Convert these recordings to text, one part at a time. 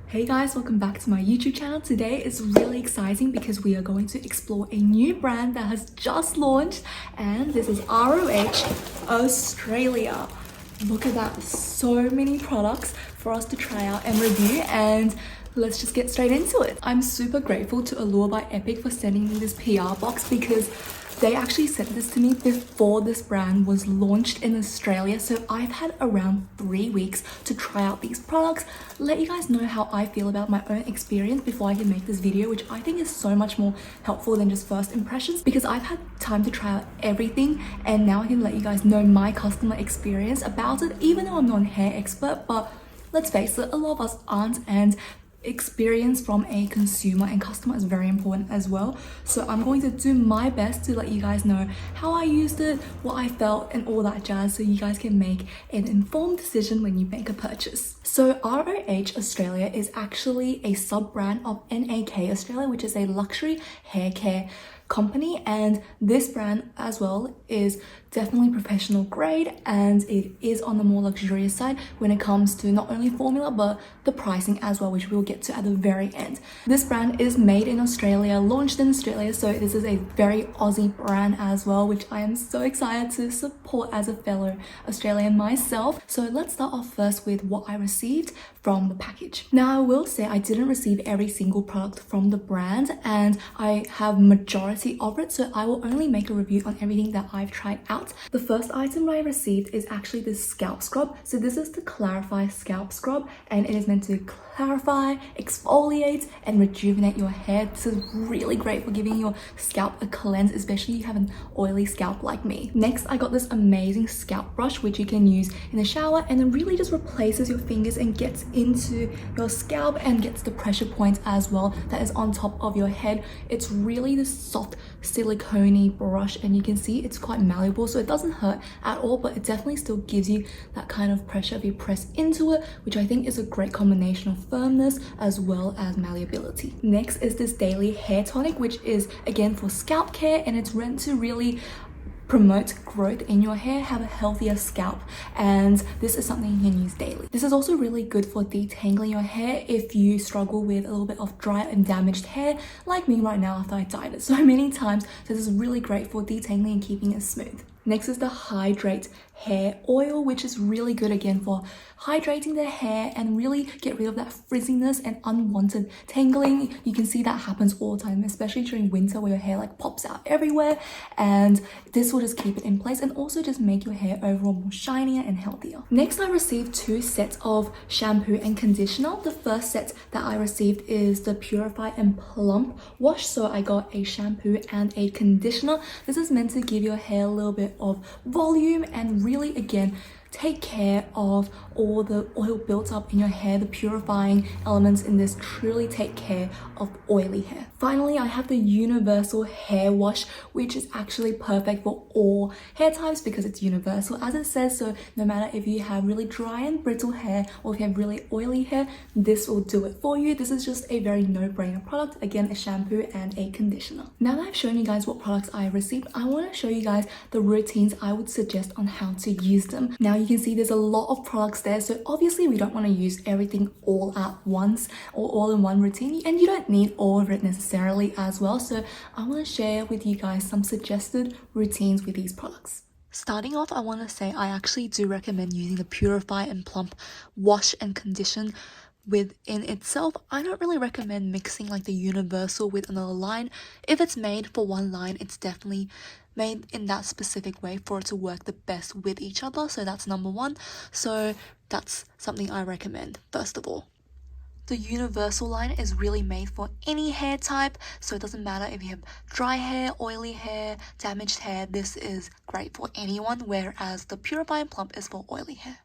Hey guys, welcome back to my YouTube channel. Today is really exciting because we are going to explore a new brand that has just launched, and this is ROH Australia. Look at that, so many products for us to try out and review, and let's just get straight into it. I'm super grateful to Allure by Epic for sending me this PR box because they actually sent this to me before this brand was launched in Australia. So I've had around 3 weeks to try out these products, let you guys know how I feel about my own experience before I can make this video, which I think is so much more helpful than just first impressions because I've had time to try out everything, and now I can let you guys know my customer experience about it, even though I'm not a hair expert. But let's face it, a lot of us aren't, and experience from a consumer and customer is very important as well. So I'm going to do my best to let you guys know how I used it, what I felt, and all that jazz, so you guys can make an informed decision when you make a purchase. So ROH Australia is actually a sub-brand of NAK Australia, which is a luxury hair care company, and this brand as well is definitely professional grade, and it is on the more luxurious side when it comes to not only formula but the pricing as well, which we'll get to at the very end. This brand is made in Australia, launched in Australia, so this is a very Aussie brand as well, which I am so excited to support as a fellow Australian myself. So let's start off first with what I received from the package. Now I will say I didn't receive every single product from the brand, and I have majority of it, so I will only make a review on everything that I've tried out. The first item I received is actually this scalp scrub. So this is the Clarify scalp scrub, and it is meant to clarify, exfoliate, and rejuvenate your hair. This is really great for giving your scalp a cleanse, especially if you have an oily scalp like me. Next, I got this amazing scalp brush, which you can use in the shower, and it really just replaces your fingers and gets into your scalp and gets the pressure points as well that is on top of your head. It's really this soft silicone brush, and you can see it's quite malleable, so it doesn't hurt at all, but it definitely still gives you that kind of pressure if you press into it, which I think is a great combination of firmness as well as malleability. Next is this daily hair tonic, which is again for scalp care, and it's meant to really promote growth in your hair, have a healthier scalp, and this is something you can use daily. This is also really good for detangling your hair if you struggle with a little bit of dry and damaged hair like me right now after I dyed it so many times. So this is really great for detangling and keeping it smooth. Next is the Hydrate hair oil, which is really good again for hydrating the hair and really get rid of that frizziness and unwanted tangling. You can see that happens all the time, especially during winter where your hair like pops out everywhere, and this will just keep it in place and also just make your hair overall more shinier and healthier. Next, I received 2 sets of shampoo and conditioner. The first set that I received is the Purify and Plump wash, so I got a shampoo and a conditioner. This is meant to give your hair a little bit of volume and really again take care of all the oil built up in your hair. The purifying elements in this truly take care of oily hair. Finally, I have the universal hair wash, which is actually perfect for all hair types because it's universal as it says, so no matter if you have really dry and brittle hair or if you have really oily hair, this will do it for you. This is just a very no-brainer product. Again, a shampoo and a conditioner. Now that I've shown you guys what products I received, I want to show you guys the routines I would suggest on how to use them. Now you can see there's a lot of products there, so obviously we don't want to use everything all at once or all in one routine, and you don't need all of it necessarily as well. So I want to share with you guys some suggested routines with these products. Starting off, I want to say I actually do recommend using the Purify and Plump wash and condition within itself. I don't really recommend mixing like the universal with another line. If it's made for one line, it's definitely made in that specific way for it to work the best with each other. So that's number one. So that's something I recommend first of all. The universal line is really made for any hair type, so it doesn't matter if you have dry hair, oily hair, damaged hair. This is great for anyone, whereas the Purify and Plump is for oily hair.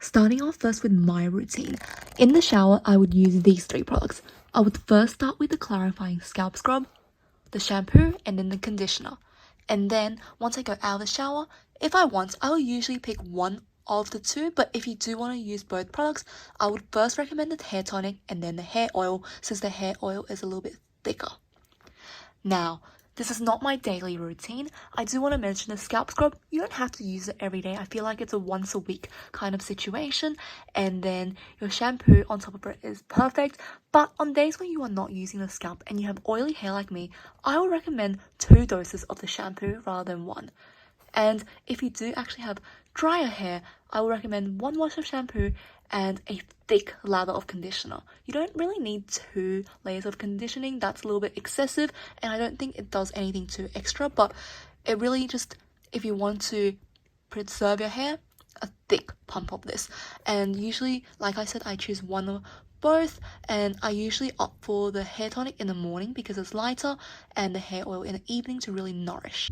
Starting off first with my routine. In the shower, I would use these 3 products. I would first start with the clarifying scalp scrub, the shampoo, and then the conditioner. And then once I go out of the shower, if I want, I will usually pick one of the 2, but if you do want to use both products, I would first recommend the hair tonic and then the hair oil, since the hair oil is a little bit thicker. Now, this is not my daily routine. I do want to mention the scalp scrub. You don't have to use it every day. I feel like it's a once a week kind of situation. And then your shampoo on top of it is perfect. But on days when you are not using the scalp and you have oily hair like me, I would recommend 2 doses of the shampoo rather than 1. And if you do actually have drier hair, I would recommend 1 wash of shampoo and a thick lather of conditioner. You don't really need 2 layers of conditioning. That's a little bit excessive, and I don't think it does anything too extra, but it really just, if you want to preserve your hair, a thick pump of this. And usually, like I said, I choose 1 or both, and I usually opt for the hair tonic in the morning because it's lighter, and the hair oil in the evening to really nourish.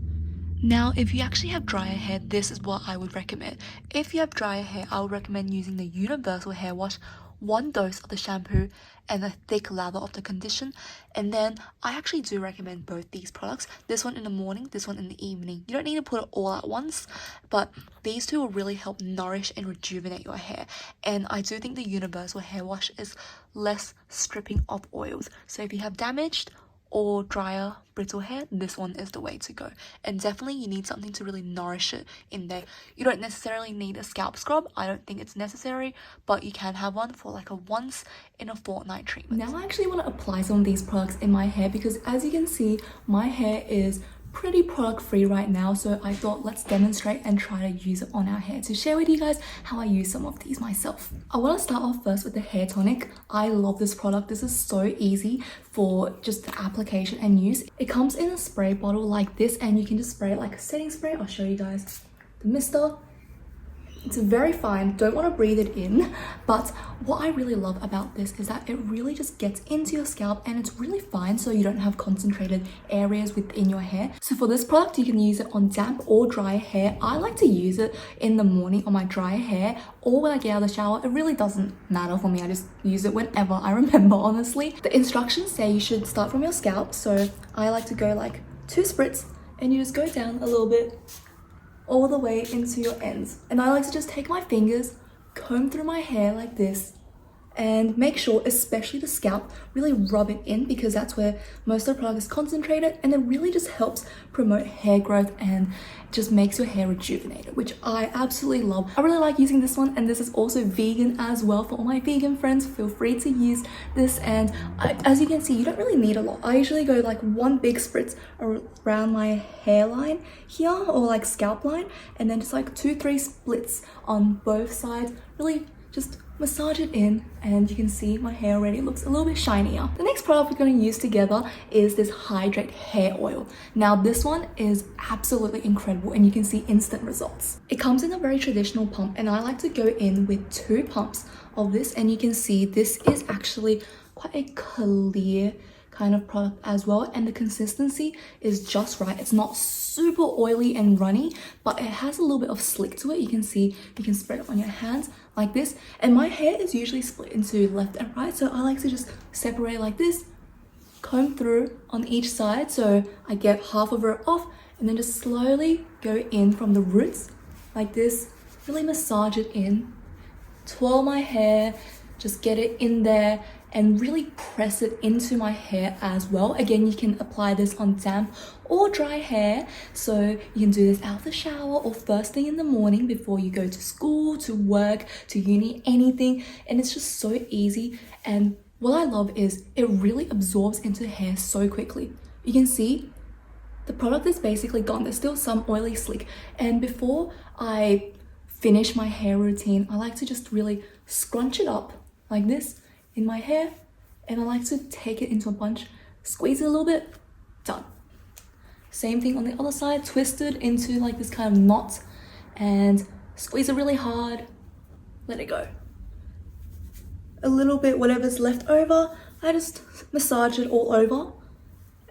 Now, if you actually have drier hair, this is what I would recommend. If you have drier hair, I would recommend using the universal hair wash, 1 dose of the shampoo, and a thick lather of the condition. And then I actually do recommend both these products. This one in the morning, this one in the evening. You don't need to put it all at once, but these 2 will really help nourish and rejuvenate your hair. And I do think the universal hair wash is less stripping of oils. So if you have damaged or drier, brittle hair, this one is the way to go. And definitely you need something to really nourish it in there. You don't necessarily need a scalp scrub. I don't think it's necessary, but you can have one for like a once in a fortnight treatment. Now I actually want to apply some of these products in my hair because as you can see, my hair is pretty product free right now, so I thought let's demonstrate and try to use it on our hair to share with you guys how I use some of these myself. I want to start off first with the hair tonic. I love this product. This is so easy for just the application and use. It comes in a spray bottle like this, and you can just spray it like a setting spray. I'll show you guys the mister. It's very fine, don't want to breathe it in, but what I really love about this is that it really just gets into your scalp and it's really fine, so you don't have concentrated areas within your hair. So for this product, you can use it on damp or dry hair. I like to use it in the morning on my dry hair or when I get out of the shower. It really doesn't matter for me. I just use it whenever I remember, honestly. The instructions say you should start from your scalp, so I like to go like 2 spritz and you just go down a little bit all the way into your ends. And I like to just take my fingers, comb through my hair like this, and make sure, especially the scalp, really rub it in because that's where most of the product is concentrated, and it really just helps promote hair growth and just makes your hair rejuvenated, which I absolutely love. I really like using this one, and this is also vegan as well. For all my vegan friends, feel free to use this. And as you can see, you don't really need a lot. I usually go like 1 big spritz around my hairline here, or like scalp line, and then just like 2-3 splits on both sides. Really just massage it in, and you can see my hair already looks a little bit shinier. The next product we're going to use together is this Hydrate Hair Oil. Now this one is absolutely incredible, and you can see instant results. It comes in a very traditional pump, and I like to go in with 2 pumps of this, and you can see this is actually quite a clear kind of product as well, and the consistency is just right. It's not super oily and runny, but it has a little bit of slick to it. You can see, you can spread it on your hands like this, and my hair is usually split into left and right, so I like to just separate like this, comb through on each side so I get half of it off, and then just slowly go in from the roots like this, really massage it in, twirl my hair, just get it in there and really press it into my hair as well. Again, you can apply this on damp or dry hair, so you can do this out of the shower or first thing in the morning before you go to school, to work, to uni, anything, and it's just so easy. And what I love is it really absorbs into the hair so quickly. You can see the product is basically gone. There's still some oily slick, and before I finish my hair routine, I like to just really scrunch it up like this in my hair, and I like to take it into a bunch, squeeze it a little bit, done. Same thing on the other side, twist it into like this kind of knot and squeeze it really hard, let it go. A little bit, whatever's left over, I just massage it all over,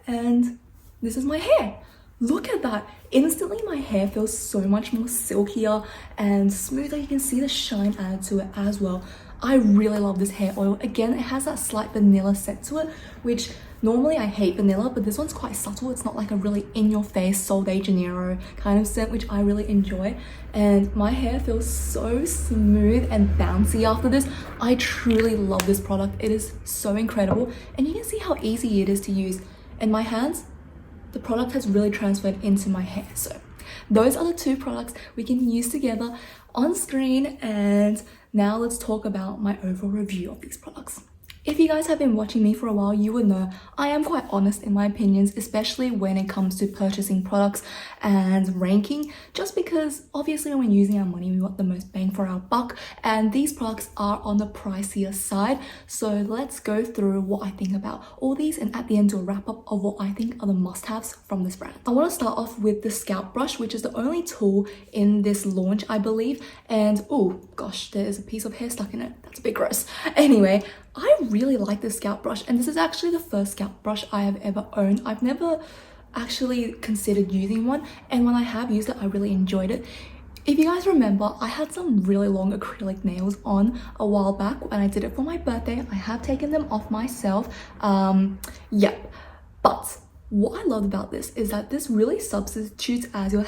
and this is my hair. Look at that. Instantly my hair feels so much more silkier and smoother. You can see the shine added to it as well. I really love this hair oil. Again, it has that slight vanilla scent to it, which normally I hate vanilla, but this one's quite subtle. It's not like a really in-your-face Sol de Janeiro kind of scent, which I really enjoy. And my hair feels so smooth and bouncy after this. I truly love this product. It is so incredible. And you can see how easy it is to use. And my hands, the product has really transferred into my hair. So those are the two products we can use together on screen, and now let's talk about my overall review of these products. If you guys have been watching me for a while, you would know I am quite honest in my opinions, especially when it comes to purchasing products and ranking, just because obviously when we're using our money, we want the most bang for our buck, and these products are on the pricier side. So let's go through what I think about all these, and at the end do a wrap up of what I think are the must-haves from this brand. I want to start off with the scalp brush, which is the only tool in this launch, I believe, and oh gosh, there's a piece of hair stuck in it. That's a bit gross. Anyway, I really like this scalp brush, and this is actually the first scalp brush I have ever owned. I've never actually considered using one, and when I have used it, I really enjoyed it. If you guys remember, I had some really long acrylic nails on a while back when I did it for my birthday. I have taken them off myself. Yep. But what I love about this is that this really substitutes as your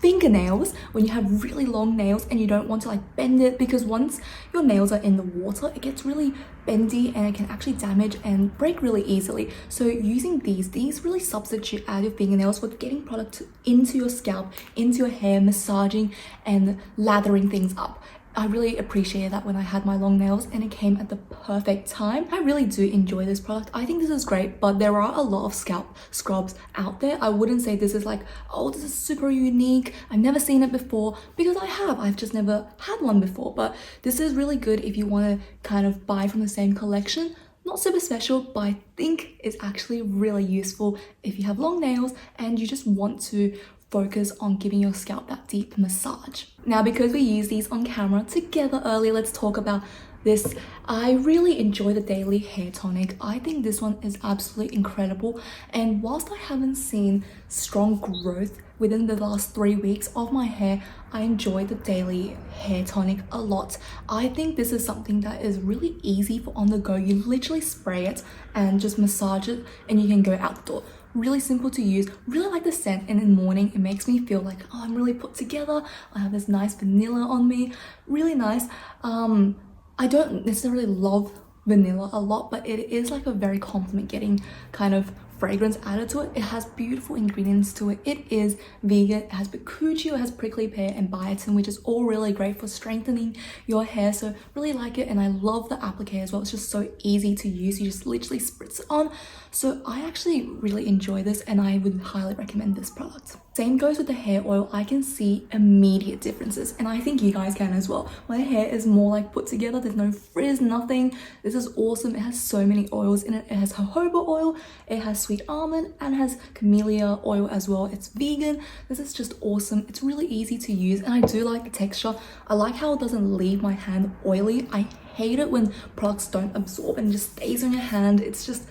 fingernails when you have really long nails and you don't want to like bend it, because once your nails are in the water, it gets really bendy and it can actually damage and break really easily. So using these really substitute out your fingernails for getting product into your scalp, into your hair, massaging and lathering things up. I really appreciated that when I had my long nails, and it came at the perfect time. I really do enjoy this product. I think this is great, but there are a lot of scalp scrubs out there. I wouldn't say this is like, oh, this is super unique, I've never seen it before, because I've just never had one before. But this is really good if you want to kind of buy from the same collection. Not super special, but I think it's actually really useful if you have long nails and you just want to focus on giving your scalp that deep massage. Now, because we use these on camera together earlier, let's talk about this. I really enjoy the daily hair tonic. I think this one is absolutely incredible, and whilst I haven't seen strong growth within the last 3 weeks of my hair, I enjoy the daily hair tonic a lot. I think this is something that is really easy for on the go. You literally spray it and just massage it and you can go out the door. Really simple to use, really like the scent, and in the morning it makes me feel like, oh, I'm really put together. I have this nice vanilla on me, really nice. I don't necessarily love vanilla a lot, but it is like a very compliment getting kind of fragrance added to it. It has beautiful ingredients to it. It is vegan, it has bakuchio, it has prickly pear and biotin, which is all really great for strengthening your hair. So really like it, and I love the applique as well. It's just so easy to use. You just literally spritz it on. So I actually really enjoy this, and I would highly recommend this product. Same goes with the hair oil. I can see immediate differences, and I think you guys can as well. My hair is more like put together. There's no frizz, nothing. This is awesome. It has so many oils in it. It has jojoba oil, it has sweet almond, and it has camellia oil as well. It's vegan. This is just awesome. It's really easy to use, and I do like the texture. I like how it doesn't leave my hand oily. I hate it when products don't absorb and just stays on your hand. It's just,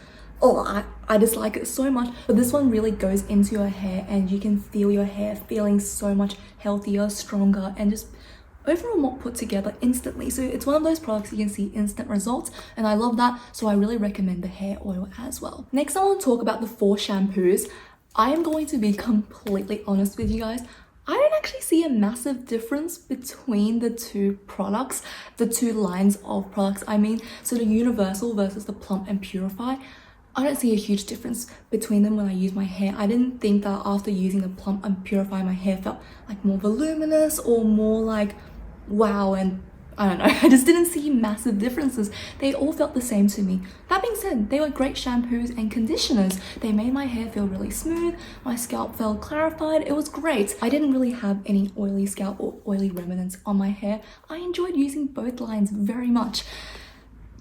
oh, I dislike it so much. But this one really goes into your hair, and you can feel your hair feeling so much healthier, stronger, and just overall more put together instantly. So it's one of those products you can see instant results, and I love that. So I really recommend the hair oil as well. Next, I want to talk about the 4 shampoos. I am going to be completely honest with you guys. I don't actually see a massive difference between the two products, the two lines of products I mean. So the Universal versus the Plump and Purify, I don't see a huge difference between them when I use my hair. I didn't think that after using the Plump and Purify, my hair felt like more voluminous or more like wow, and I don't know, I just didn't see massive differences. They all felt the same to me. That being said, they were great shampoos and conditioners. They made my hair feel really smooth, my scalp felt clarified, it was great. I didn't really have any oily scalp or oily remnants on my hair. I enjoyed using both lines very much.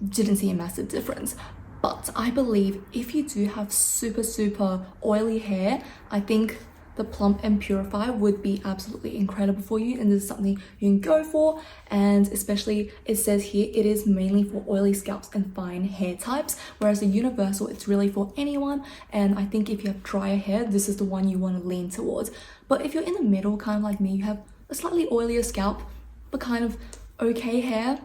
Didn't see a massive difference. But I believe if you do have super oily hair, I think the Plump and Purify would be absolutely incredible for you, and this is something you can go for. And especially, it says here it is mainly for oily scalps and fine hair types, whereas the Universal, it's really for anyone. And I think if you have drier hair, this is the one you want to lean towards. But if you're in the middle, kind of like me, you have a slightly oilier scalp but kind of okay hair,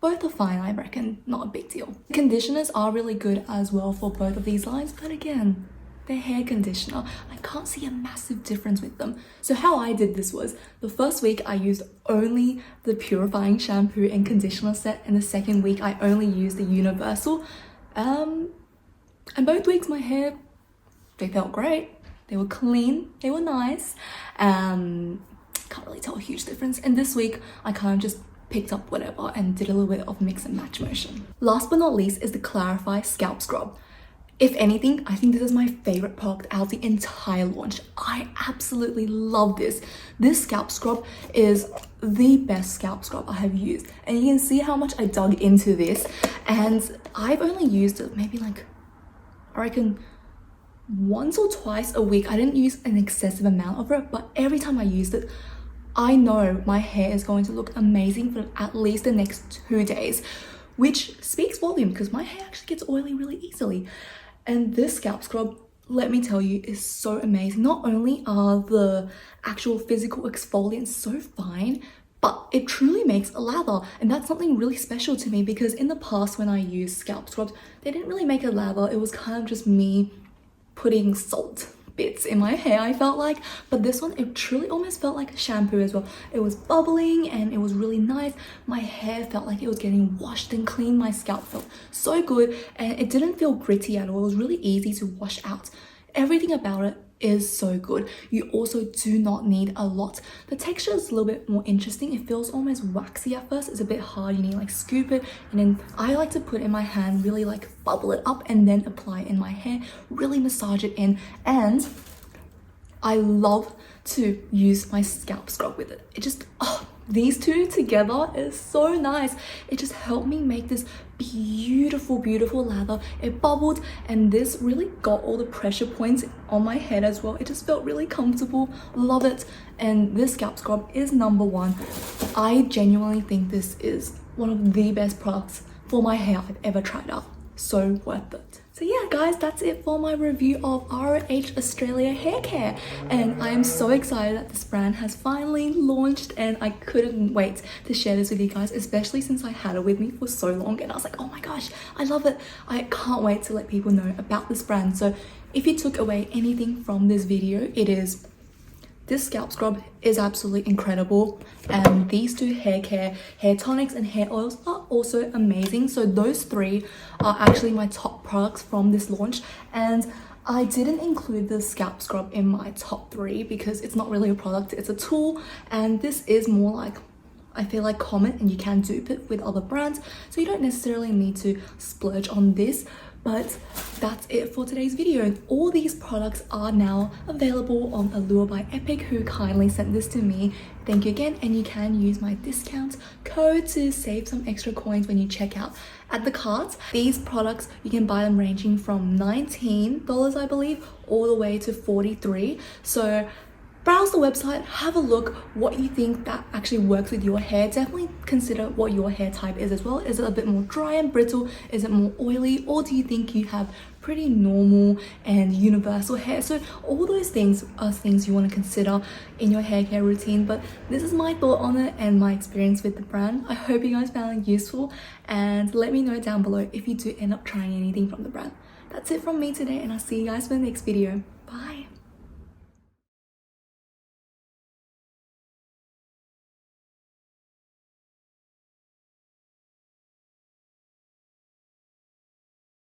both are fine, I reckon, not a big deal. Conditioners are really good as well for both of these lines, but again, they're hair conditioner. I can't see a massive difference with them. So how I did this was, the first week I used only the purifying shampoo and conditioner set, and the second week I only used the Universal. And both weeks my hair, they felt great. They were clean, they were nice. Can't really tell a huge difference. And this week I kind of just picked up whatever and did a little bit of mix and match motion. Last but not least is the Clarify Scalp Scrub. If anything, I think this is my favorite product out of the entire launch. I absolutely love this. This scalp scrub is the best scalp scrub I have used. And you can see how much I dug into this. And I've only used it maybe like, I reckon, once or twice a week. I didn't use an excessive amount of it, but every time I used it, I know my hair is going to look amazing for at least the next 2 days, which speaks volume because my hair actually gets oily really easily. And this scalp scrub, let me tell you, is so amazing. Not only are the actual physical exfoliants so fine, but it truly makes a lather. And that's something really special to me because in the past when I used scalp scrubs, they didn't really make a lather. It was kind of just me putting salt bits in my hair, I felt like. But this one, it truly almost felt like a shampoo as well. It was bubbling and it was really nice. My hair felt like it was getting washed and clean. My scalp felt so good and it didn't feel gritty at all. It was really easy to wash out. Everything about it is so good. You also do not need a lot. The texture is a little bit more interesting. It feels almost waxy at first. It's a bit hard. You need to like scoop it, and then I like to put it in my hand, really like bubble it up and then apply it in my hair, really massage it in. And I love to use my scalp scrub with it. It just, these two together is so nice. It just helped me make this beautiful lather. It bubbled and this really got all the pressure points on my head as well. It just felt really comfortable. Love it. And this scalp scrub is #1. I genuinely think this is one of the best products for my hair I've ever tried out. So worth it. So yeah guys, that's it for my review of ROH Australia hair care, and I am so excited that this brand has finally launched and I couldn't wait to share this with you guys, especially since I had it with me for so long and I was like, oh my gosh, I love it. I can't wait to let people know about this brand. So if you took away anything from this video, it is this scalp scrub is absolutely incredible, and these two hair care, hair tonics and hair oils are also amazing. So those three are actually my top products from this launch, and I didn't include the scalp scrub in my top 3 because it's not really a product, it's a tool, and this is more like, I feel like, common and you can dupe it with other brands, so you don't necessarily need to splurge on this. But that's it for today's video. All these products are now available on Allure by Epic, who kindly sent this to me. Thank you again, and you can use my discount code to save some extra coins when you check out at the cart. These products, you can buy them ranging from $19, I believe, all the way to $43. So browse the website, have a look what you think that actually works with your hair. Definitely consider what your hair type is as well. Is it a bit more dry and brittle? Is it more oily? Or do you think you have pretty normal and universal hair? So all those things are things you want to consider in your hair care routine. But this is my thought on it and my experience with the brand. I hope you guys found it useful, and let me know down below if you do end up trying anything from the brand. That's it from me today, and I'll see you guys for the next video. Bye.